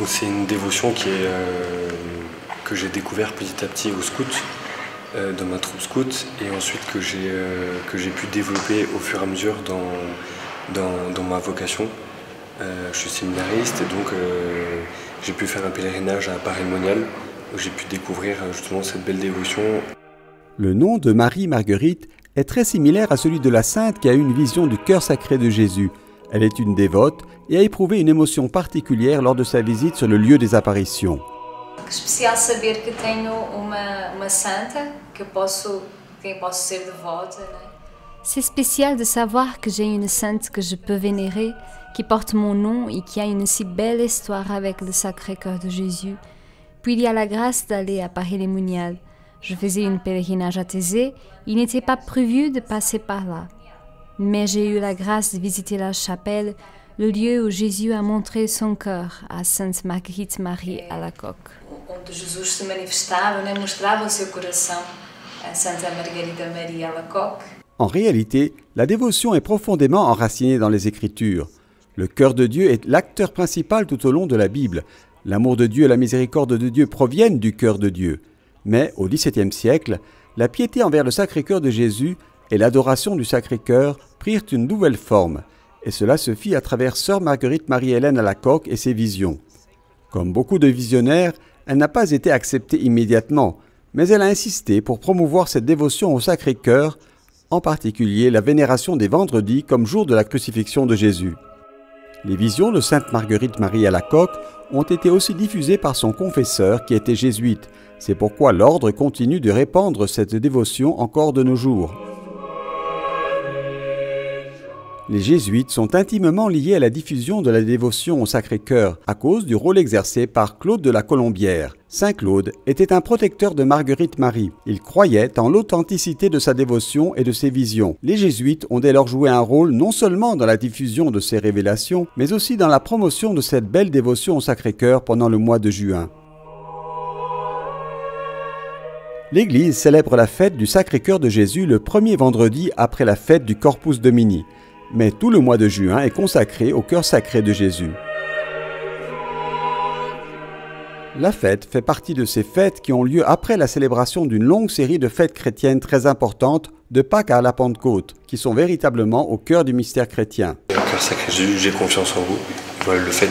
C'est une dévotion que j'ai découvert petit à petit au scout, dans ma troupe scout, et ensuite que j'ai pu développer au fur et à mesure dans ma vocation. Je suis séminariste et donc j'ai pu faire un pèlerinage à Paray-le-Monial où j'ai pu découvrir justement cette belle dévotion. Le nom de Marie Marguerite est très similaire à celui de la sainte qui a eu une vision du cœur sacré de Jésus. Elle est une dévote et a éprouvé une émotion particulière lors de sa visite sur le lieu des apparitions. Especial saber que tenho uma santa que quem posso ser devota. C'est spécial de savoir que j'ai une sainte que je peux vénérer, qui porte mon nom et qui a une si belle histoire avec le Sacré-Cœur de Jésus. Puis il y a la grâce d'aller à Paray-le-Monial. Je faisais un pèlerinage à Thésée, il n'était pas prévu de passer par là. Mais j'ai eu la grâce de visiter la chapelle, le lieu où Jésus a montré son cœur à Sainte Marguerite Marie Alacoque. Onde Jesus se manifestava, mostrava o seu coração a Santa Margarida Maria Alacoque. En réalité, la dévotion est profondément enracinée dans les Écritures. Le cœur de Dieu est l'acteur principal tout au long de la Bible. L'amour de Dieu et la miséricorde de Dieu proviennent du cœur de Dieu. Mais au XVIIe siècle, la piété envers le Sacré-Cœur de Jésus et l'adoration du Sacré-Cœur prirent une nouvelle forme, et cela se fit à travers sœur Marguerite Marie-Hélène Alacoque et ses visions. Comme beaucoup de visionnaires, elle n'a pas été acceptée immédiatement, mais elle a insisté pour promouvoir cette dévotion au Sacré-Cœur, en particulier la vénération des vendredis comme jour de la crucifixion de Jésus. Les visions de Sainte Marguerite Marie Alacoque ont été aussi diffusées par son confesseur qui était jésuite. C'est pourquoi l'ordre continue de répandre cette dévotion encore de nos jours. Les jésuites sont intimement liés à la diffusion de la dévotion au Sacré-Cœur à cause du rôle exercé par Claude de la Colombière. Saint Claude était un protecteur de Marguerite Marie. Il croyait en l'authenticité de sa dévotion et de ses visions. Les jésuites ont dès lors joué un rôle non seulement dans la diffusion de ces révélations, mais aussi dans la promotion de cette belle dévotion au Sacré-Cœur pendant le mois de juin. L'Église célèbre la fête du Sacré-Cœur de Jésus le premier vendredi après la fête du Corpus Domini. Mais tout le mois de juin est consacré au cœur sacré de Jésus. La fête fait partie de ces fêtes qui ont lieu après la célébration d'une longue série de fêtes chrétiennes très importantes, de Pâques à la Pentecôte, qui sont véritablement au cœur du mystère chrétien. Le cœur sacré de Jésus, j'ai confiance en vous. Voilà, le fait